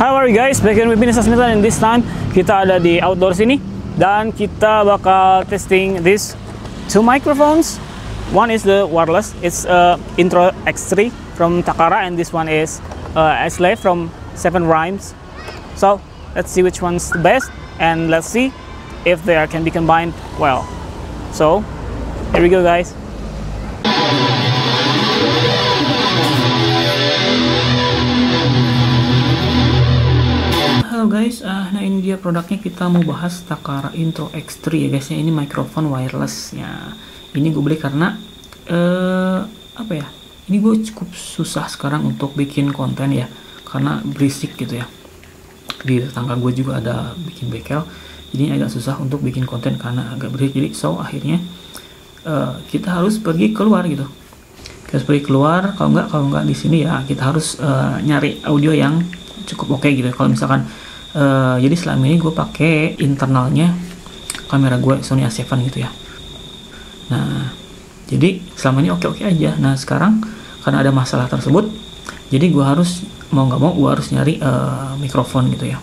How are you guys? Back in with me Sasmitan, and this time kita ada di outdoor sini dan kita bakal testing these two microphones. One is the wireless, it's Intro X3 from Takara, and this one is S-Lave from Seven Rhymes. So let's see which one's the best, and let's see if they can be combined well. So here we go, guys. Halo guys, nah ini dia produknya. Kita mau bahas Takara Intro X3 ya guys ya. Ini microphone wireless ya. Ini gue beli karena apa ya, ini gue cukup susah sekarang untuk bikin konten ya, karena berisik gitu ya. Di tetangga gue juga ada bikin bengkel, jadi agak susah untuk bikin konten karena agak berisik. Jadi akhirnya kita harus pergi keluar gitu. Kita harus pergi keluar, kalau nggak di sini ya kita harus nyari audio yang cukup oke gitu. Kalau misalkan jadi selama ini gue pakai internalnya kamera gue Sony A7 gitu ya. Nah jadi selama ini oke aja. Nah sekarang karena ada masalah tersebut, jadi gue harus mau nggak mau gue harus nyari mikrofon gitu ya,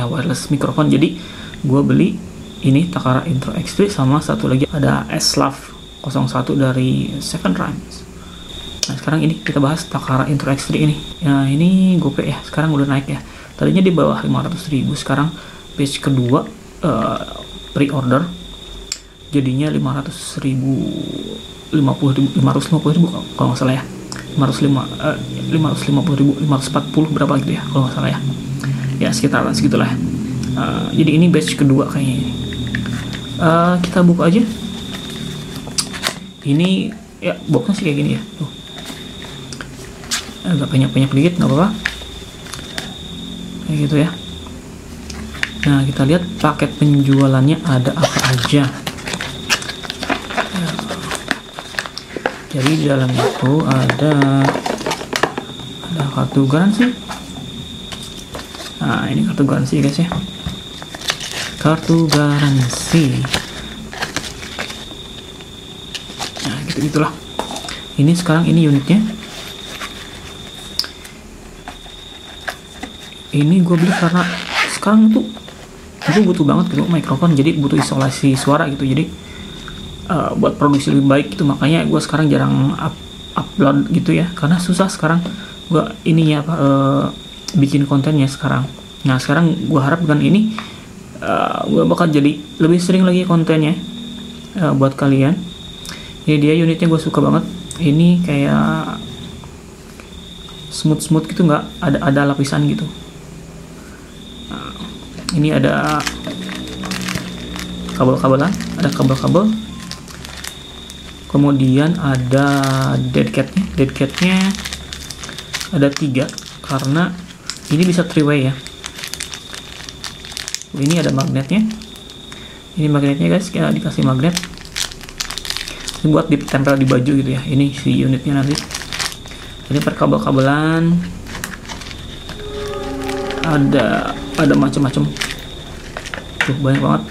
wireless mikrofon. Jadi gue beli ini Takara Intro X3 sama satu lagi ada S-Lave 01 dari Seven Rhymes. Nah sekarang ini kita bahas Takara Intro X3 ini. Nah ini GoPay ya, sekarang udah naik ya. Tadinya di bawah 500.000, sekarang batch kedua pre-order jadinya 550.000 kalau nggak salah ya. 550.000, 540 berapa gitu ya kalau nggak salah ya. Ya sekitaran segitulah. Jadi ini batch kedua kayaknya ini. Kita buka aja. Ini ya boxnya sih kayak gini ya. Tuh. Agak banyak dikit, nggak apa-apa. Kayak gitu ya. Nah kita lihat paket penjualannya ada apa aja. Jadi di dalam itu ada kartu garansi. Nah ini kartu garansi guys ya. Kartu garansi. Nah gitulah. Ini sekarang ini unitnya. Ini gue beli karena sekarang tuh gue butuh banget gitu mikrofon, jadi butuh isolasi suara gitu. Jadi buat produksi lebih baik gitu, makanya gue sekarang jarang upload gitu ya, karena susah sekarang gue ininya bikin kontennya sekarang. Nah sekarang gue harap dengan ini gue bakal jadi lebih sering lagi kontennya buat kalian. Ini dia unitnya, gue suka banget. Ini kayak smooth gitu, nggak ada lapisan gitu. Nah, ini ada kabel-kabelan, ada kabel-kabel. Kemudian ada dead catnya ada 3 karena ini bisa 3-way ya. Ini ada magnetnya. Ini magnetnya guys, kita dikasih magnet. Ini buat ditempel di baju gitu ya. Ini si unitnya nanti. Ini per kabel-kabelan ada macam-macam. Tuh banyak banget.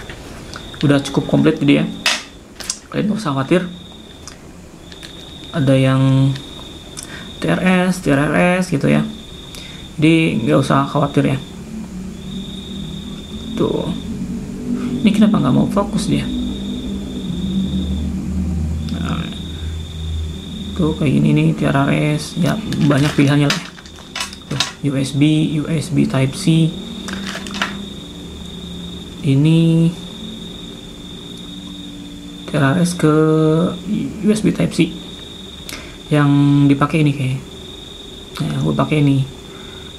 Udah cukup komplit jadi ya. Kalian gak usah khawatir. Ada yang TRS gitu ya. Jadi nggak usah khawatir ya. Tuh. Ini kenapa nggak mau fokus dia? Nah, tuh kayak gini nih TRS ya, banyak pilihannya lah. Tuh, USB Type C. Ini TRS ke USB Type C. Yang dipakai ini kayak. Nah, gue pakai ini.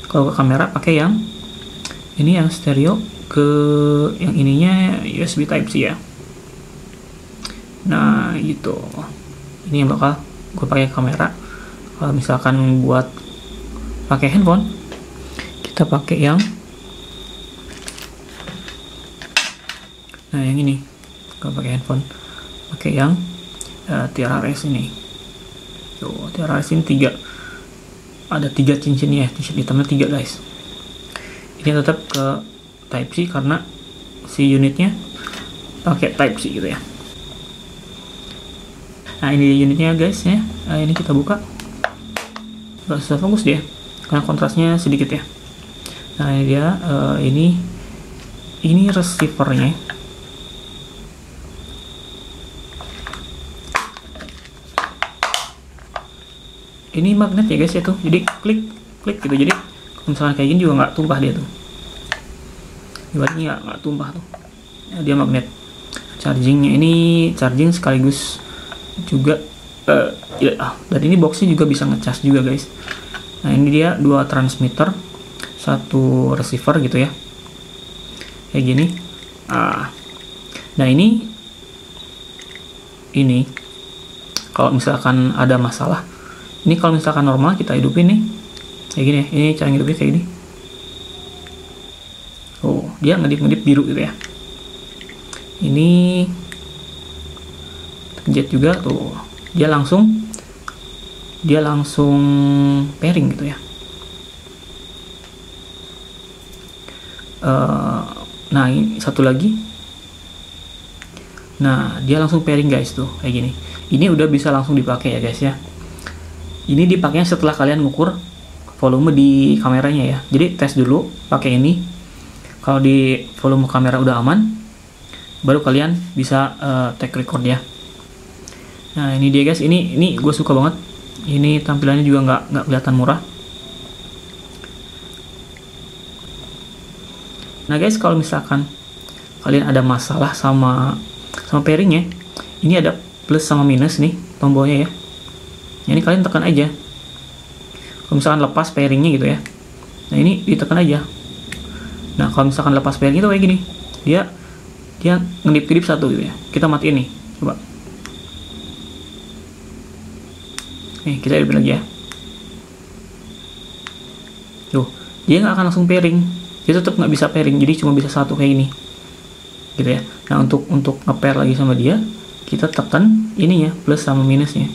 Kalau ke kamera pakai yang ini, yang stereo, ke yang ininya USB Type C ya. Nah gitu. Ini yang bakal gue pakai kamera. Kalau misalkan buat pakai handphone, kita pakai yang yang ini. Kalau pakai handphone, pakai yang TRS ini. Tuh, TRS ini 3. Ada 3 cincinnya, cincin hitamnya 3 guys. Ini tetap ke Type C karena si unitnya pakai Type C gitu ya. Nah ini unitnya guys ya. Nah, ini kita buka. Gak susah fokus dia karena kontrasnya sedikit ya. Nah ini dia, ini receivernya. Ini magnet ya guys ya tuh, jadi klik gitu, jadi kalau misalnya kayak gini juga nggak tumpah dia tuh, ibaratnya nggak tumpah tuh. Nah, dia magnet. Chargingnya ini charging sekaligus juga dan ini boxnya juga bisa ngecas juga guys. Nah ini dia 2 transmitter, 1 receiver gitu ya, kayak gini. Nah ini kalau misalkan ada masalah, ini kalau misalkan normal kita hidupin nih kayak gini ya, ini cara hidupin kayak gini. Oh dia ngedip biru gitu ya. Ini jet juga tuh, dia langsung pairing gitu ya. Nah ini satu lagi, nah dia langsung pairing guys tuh kayak gini. Ini udah bisa langsung dipakai ya guys ya. Ini dipakainya setelah kalian ngukur volume di kameranya ya. Jadi tes dulu pakai ini, kalau di volume kamera udah aman, baru kalian bisa take record ya. Nah ini dia guys, ini gue suka banget. Ini tampilannya juga nggak kelihatan murah. Nah guys, kalau misalkan kalian ada masalah sama pairingnya, ini ada plus sama minus nih tombolnya ya. Ini kalian tekan aja. Kalau misalkan lepas pairingnya gitu ya, nah ini ditekan aja. Nah kalau misalkan lepas pairing itu kayak gini, dia ngedip-kedip satu gitu ya. Kita matiin nih, coba. Nih kita hidupin lagi ya. Tuh, dia nggak akan langsung pairing. Dia tetap nggak bisa pairing, jadi cuma bisa satu kayak gini, gitu ya. Nah untuk nge-pair lagi sama dia, kita tekan ininya plus sama minusnya.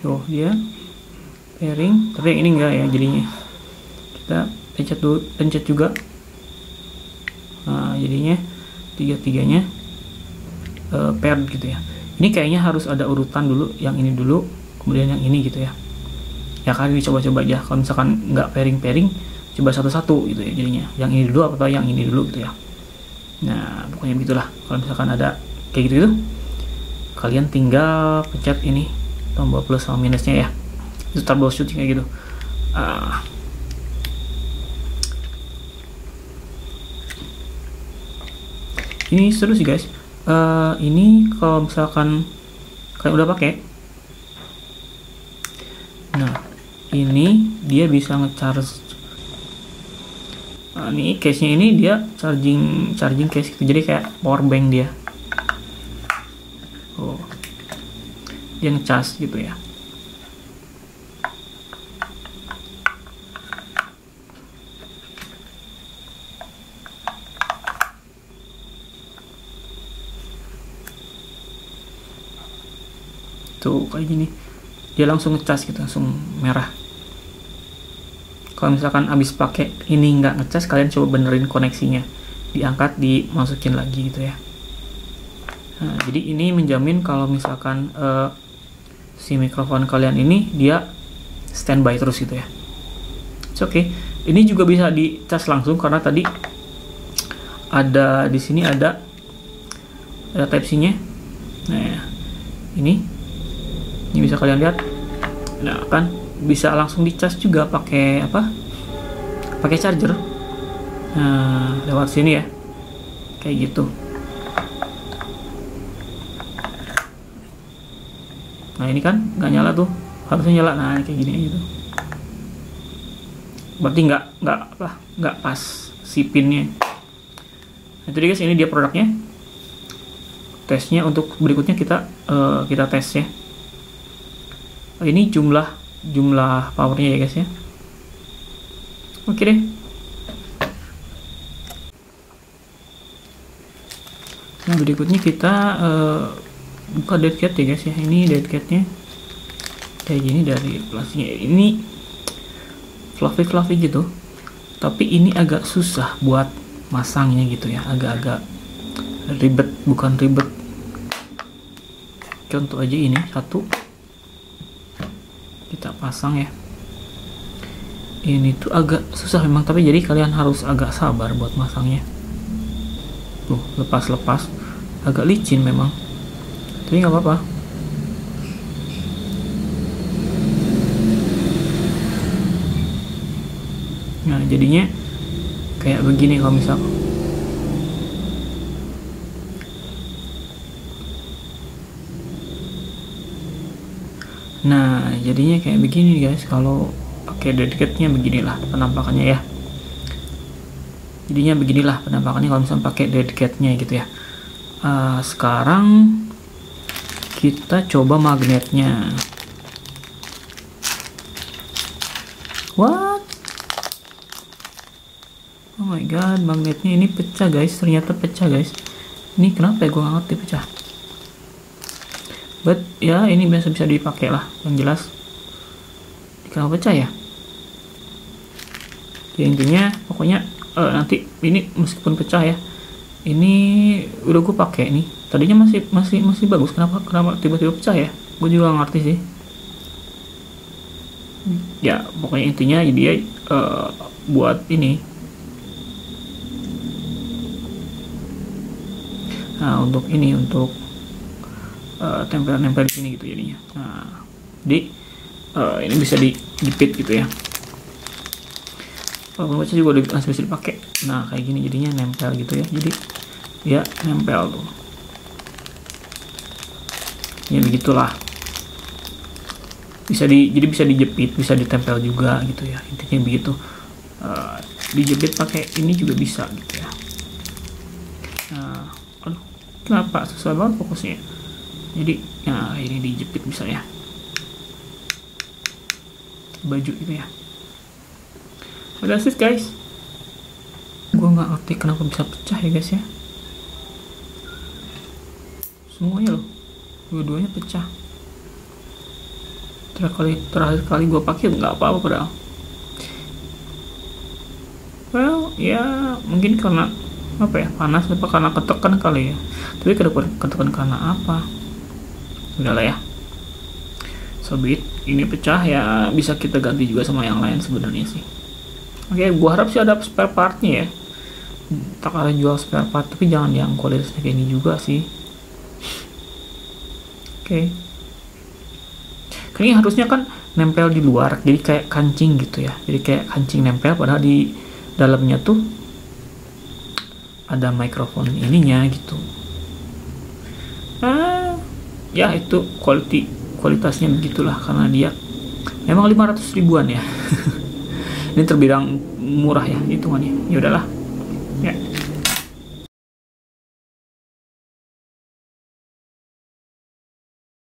Tuh dia pairing, tapi yang ini enggak ya jadinya. Kita pencet juga. Nah jadinya tiga-tiganya paired gitu ya. Ini kayaknya harus ada urutan dulu, yang ini dulu, kemudian yang ini gitu ya. Ya kalian dicoba-coba aja. Kalau misalkan nggak pairing, coba satu-satu gitu ya jadinya. Yang ini dulu apa yang ini dulu gitu ya. Nah pokoknya begitulah. Kalau misalkan ada kayak gitu, kalian tinggal pencet ini tombol plus sama minusnya ya. Itu troubleshooting kayak gitu. Ini seru sih guys. Ini kalau misalkan kalian udah pakai, nah ini dia bisa ngecharge. Nah, ini case-nya ini dia charging case gitu, jadi kayak power bank dia. Oh, dia ngecas gitu ya. Tuh kayak gini, dia langsung ngecas gitu, langsung merah. Kalau misalkan habis pakai ini nggak ngecas, kalian coba benerin koneksinya, diangkat, dimasukin lagi gitu ya. Nah, jadi ini menjamin kalau misalkan si mikrofon kalian ini dia standby terus gitu ya. Oke. Ini juga bisa dicas langsung karena tadi ada di sini ada Type C-nya. Nah, ini bisa kalian lihat. Nah, kan bisa langsung dicas juga pakai apa? Pakai charger. Nah, lewat sini ya. Kayak gitu. Nah, ini kan nggak nyala tuh. Harusnya nyala. Nah, kayak gini aja tuh. Berarti nggak pas si pinnya. Nah, itu guys, ini dia produknya. Tesnya untuk berikutnya kita tes ya. Ini jumlah powernya ya guys ya. Oke deh. Nah berikutnya kita buka deadcat ya guys ya. Ini deadcatnya kayak gini dari plastiknya. Ini fluffy gitu, tapi ini agak susah buat masangnya gitu ya, agak-agak ribet. Contoh aja ini satu. kita pasang ya. Ini tuh agak susah memang, tapi jadi kalian harus agak sabar buat masangnya. Tuh, lepas-lepas, agak licin memang, tapi nggak apa-apa. Nah, jadinya kayak begini kalau misal. Nah, jadinya kayak begini guys, kalau pakai deadcat-nya beginilah penampakannya ya. Jadinya beginilah penampakannya kalau misalnya pakai deadcat-nya gitu ya. Sekarang kita coba magnetnya. What? Oh my god, magnetnya ini pecah guys, ternyata pecah guys. Ini kenapa ya, gue gak ngerti pecah. But ya ini bisa dipakai lah, yang jelas. Kenapa pecah ya? Ya intinya pokoknya nanti ini meskipun pecah ya, ini udah gue pakai nih. Tadinya masih bagus, kenapa tiba-tiba pecah ya? Gue juga gak ngerti sih. Ya pokoknya intinya dia buat ini. Nah untuk ini, untuk tempel-tempel di sini gitu jadinya. Nah, jadi ini bisa dijepit gitu ya. Kalau baca juga udah langsung bisa dipakai. Nah kayak gini jadinya nempel gitu ya. Jadi ya nempel tuh. Ya begitulah. Jadi bisa dijepit, bisa ditempel juga gitu ya. Intinya begitu. Dijepit pakai ini juga bisa gitu ya. Nah, aduh, kenapa susah banget fokusnya? Jadi, nah ini dijepit bisa ya. Baju gitu ya. Udah sih guys. Gue nggak ngerti kenapa bisa pecah ya guys ya. Semuanya loh, dua-duanya pecah. Terakhir kali gue pakai nggak apa-apa padahal. Well, ya mungkin karena apa ya, panas apa karena ketekan kali ya. Tapi ketekan karena apa? Udahlah ya. Sobit, ini pecah ya, bisa kita ganti juga sama yang lain sebenarnya sih. Oke, gua harap sih ada spare partnya ya. Tak ada jual spare part, tapi jangan yang kualitasnya kayak ini juga sih. Oke. Ini harusnya kan nempel di luar, jadi kayak kancing gitu ya. Jadi kayak kancing nempel, padahal di dalamnya tuh ada mikrofon ininya gitu. Ya itu kualitasnya begitulah, karena dia memang 500 ribuan ya. Ini terbilang murah ya hitungannya. Ya udahlah ya.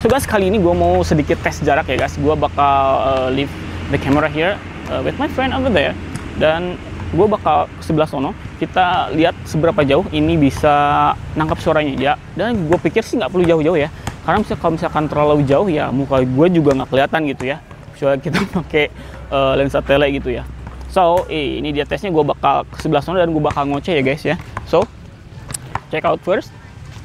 So guys, kali ini gue mau sedikit tes jarak ya guys. Gue bakal leave the camera here with my friend over there, dan gue bakal ke sebelah sono. Kita lihat seberapa jauh ini bisa nangkap suaranya ya. Dan gue pikir sih nggak perlu jauh-jauh ya, karena kalau misalkan terlalu jauh ya muka gue juga nggak kelihatan gitu ya. Soalnya kita pakai lensa tele gitu ya. So ini dia tesnya. Gue bakal ke sebelah sono dan gue bakal ngoceh ya guys ya. So check out first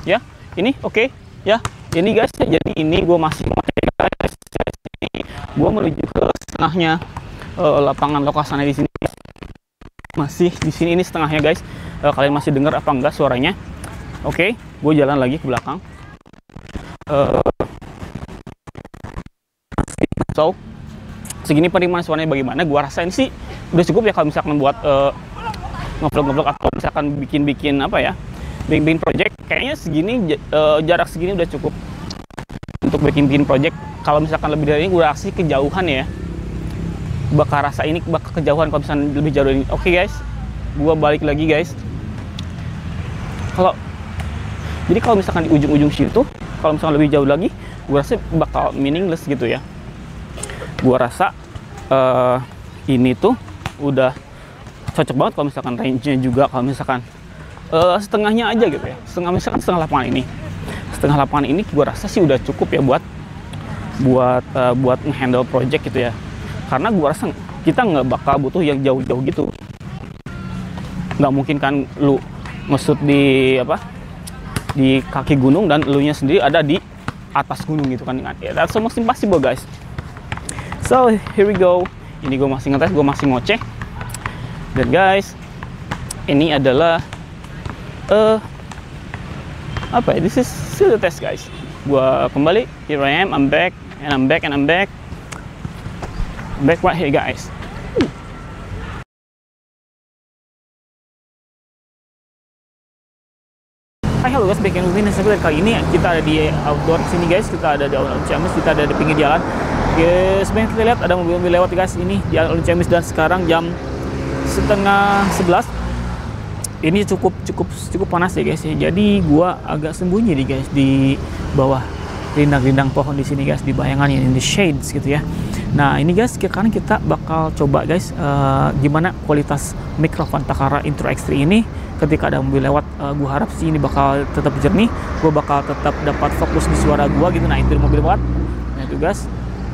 ya. Ini oke ya. Ini guys, jadi ini gue masih ngoceh guys. Ini gue menuju ke setengahnya lapangan lokasinya di sini. Masih di sini, ini setengahnya guys. Kalian masih dengar apa enggak suaranya? Oke, gue jalan lagi ke belakang. So segini penerimaan suaranya bagaimana? Gue rasain sih udah cukup ya kalau misalkan buat ngevlog atau misalkan bikin apa ya, bikin project. Kayaknya segini jarak segini udah cukup untuk bikin project. Kalau misalkan lebih dari ini gue rasa kejauhan ya, bakal rasa ini bakal kejauhan kalau misalkan lebih jauh ini. Oke guys, gue balik lagi guys. Jadi kalau misalkan di ujung-ujung situ, kalau misalkan lebih jauh lagi, gue rasa bakal meaningless gitu ya. Gue rasa ini tuh udah cocok banget kalau misalkan range-nya juga, kalau misalkan setengahnya aja gitu ya. Setengah lapangan ini. Setengah lapangan ini gue rasa sih udah cukup ya buat nge-handle project gitu ya. Karena gue rasa kita nggak bakal butuh yang jauh-jauh gitu. Nggak mungkin kan lu ngesut di kaki gunung dan elunya sendiri ada di atas gunung gitu kan. That's almost impossible guys. So here we go. Ini gue masih ngetes, gue masih ngoceh. Dan guys, ini adalah apa ya? This is still the test guys. Gue kembali. Here I am. I'm back and I'm back and I'm back. Back right here guys. Hai halo guys, back in with me. Seperti kali ini kita ada di outdoor sini guys. Kita ada di Alun Ciamis, kita ada di pinggir jalan. Guys, sebenarnya kita lihat ada mobil-mobil lewat guys. Ini di Alun Ciamis dan sekarang jam setengah 11. Ini cukup panas ya guys. Jadi gua agak sembunyi nih guys di bawah rindang-rindang pohon di sini guys, di bayangan in the shades gitu ya. Nah ini guys, sekarang kita bakal coba guys gimana kualitas mikrofon Takara Intro X3 ini ketika ada mobil lewat. Gue harap sih ini bakal tetap jernih, gue bakal tetap dapat fokus di suara gue gitu. Nah itu mobil lewat, nah itu guys.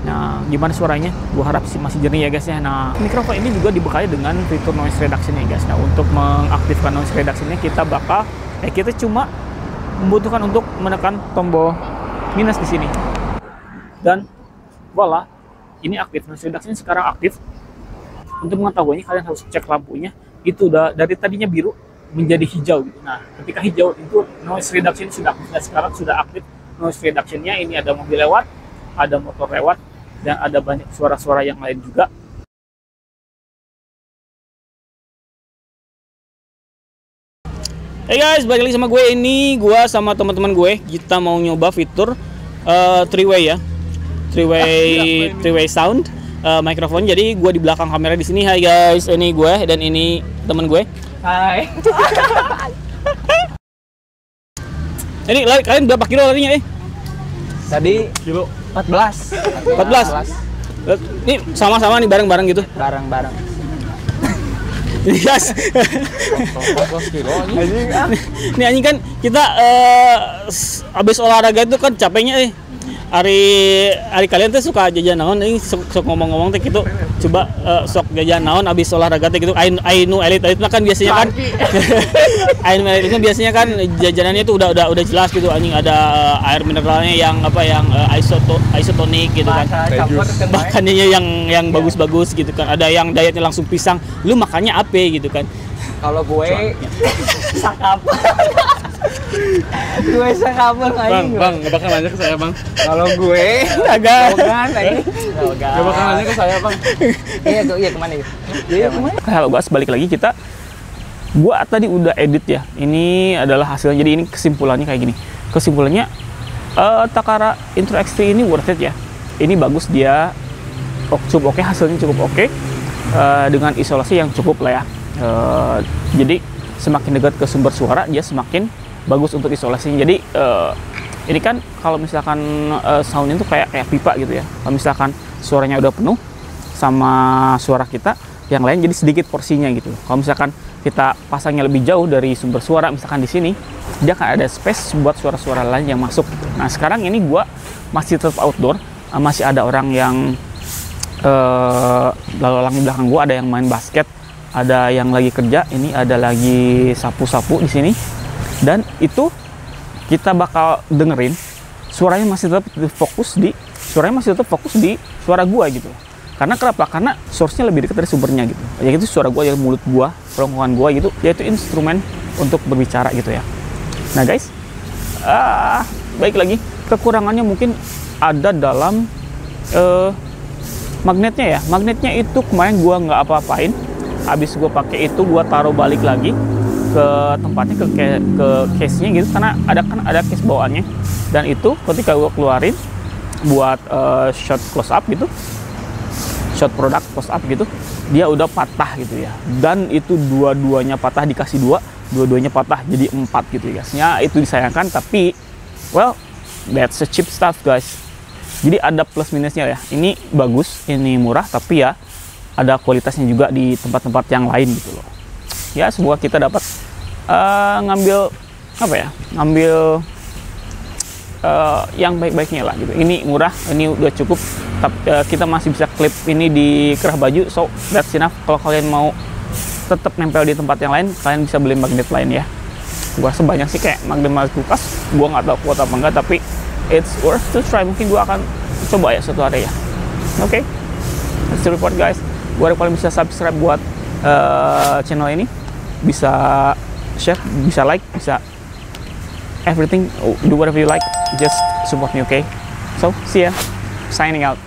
Nah gimana suaranya, gue harap sih masih jernih ya guys ya. Nah mikrofon ini juga dibekali dengan fitur noise reduction ya guys. Nah untuk mengaktifkan noise reduction ini kita bakal kita cuma membutuhkan untuk menekan tombol minus di sini dan voila, ini aktif. Noise reduction sekarang aktif. Untuk mengetahuinya kalian harus cek lampunya, itu udah dari tadinya biru menjadi hijau gitu. Nah ketika hijau itu noise reduction sudah aktif. Nah, sekarang sudah aktif noise reductionnya. Ini ada mobil lewat, ada motor lewat, dan ada banyak suara-suara yang lain juga. Hey guys, balik lagi sama gue. Ini gue sama teman-teman gue, kita mau nyoba fitur three-way ya, three-way sound microphone. Jadi gue di belakang kamera di sini. Hai guys, ini gue dan ini teman gue. Hai. Ini kalian berapa kilo larinya Tadi kilo 14. Ini sama-sama nih, bareng-bareng gitu. Bareng-bareng. Yes. Ini anjing kan kita abis olahraga itu kan capeknya hari kalian tuh suka jajan naon, ini sok ngomong-ngomong teh gitu. Coba sok jajan naon abis olahraga teh gitu. Ainu elit kan biasanya kan Ainu elit itu biasanya kan jajanannya itu udah jelas gitu anjing. Ada air mineralnya yang isotonik gitu kan. Makannya yang bagus-bagus gitu kan. Ada yang dietnya langsung pisang. Lu makannya apa gitu kan. Kalau gue sakapel. Gue sakapel aing. Bang, enggak bakal nanya ke saya, Bang. Kalau gue agak bogan aing. Enggak bakal nanya ke saya, Bang. Iya kemana ya? Iya kemana? Halo guys, balik lagi kita. Gua tadi udah edit ya. Ini adalah hasilnya. Jadi ini kesimpulannya kayak gini. Kesimpulannya Takara Intro X3 ini worth it ya. Ini bagus, dia cukup oke, hasilnya cukup oke. Dengan isolasi yang cukup lah ya. Jadi semakin dekat ke sumber suara dia semakin bagus untuk isolasinya. Jadi ini kan kalau misalkan soundnya itu kayak pipa gitu ya. Kalau misalkan suaranya udah penuh sama suara kita, yang lain jadi sedikit porsinya gitu. Kalau misalkan kita pasangnya lebih jauh dari sumber suara, misalkan di sini, dia akan ada space buat suara-suara lain yang masuk. Nah sekarang ini gua masih tetap outdoor, masih ada orang yang lalu lalang di belakang gua, ada yang main basket, ada yang lagi kerja, ini ada lagi sapu-sapu di sini. Dan itu kita bakal dengerin suaranya masih tetap fokus di suara gua gitu. Karena kenapa? Karena source-nya lebih dekat dari sumbernya gitu. Yaitu suara gua, ya mulut gua, kerongkongan gua gitu, yaitu instrumen untuk berbicara gitu ya. Nah guys, baik lagi, kekurangannya mungkin ada dalam magnetnya ya. Magnetnya itu kemarin gua nggak apa-apain. Habis gua pakai itu, gua taruh balik lagi ke tempatnya, ke case-nya gitu, karena ada case bawaannya. Dan itu ketika gua keluarin buat shot close up gitu, shot produk close up gitu, dia udah patah gitu ya. Dan itu dua-duanya patah, dikasih dua-duanya patah jadi 4 gitu ya guys. Ya itu disayangkan, tapi well, that's a cheap stuff guys. Jadi ada plus minusnya ya. Ini bagus, ini murah, tapi ya ada kualitasnya juga di tempat-tempat yang lain gitu loh. Ya semoga kita dapat ngambil yang baik-baiknya lah gitu. Ini murah, ini udah cukup. Kita masih bisa klip ini di kerah baju, so that's enough. Kalau kalian mau tetap nempel di tempat yang lain, kalian bisa beli magnet lain ya. Gua sebanyak sih kayak magnet kulkas, gua nggak tahu kuat apa enggak, tapi it's worth to try. Mungkin gua akan coba ya suatu hari ya. Oke. That's the report guys. Buat kalian bisa subscribe buat channel ini, bisa share, bisa like, bisa everything, do whatever you like, just support me, okay? So see ya, signing out.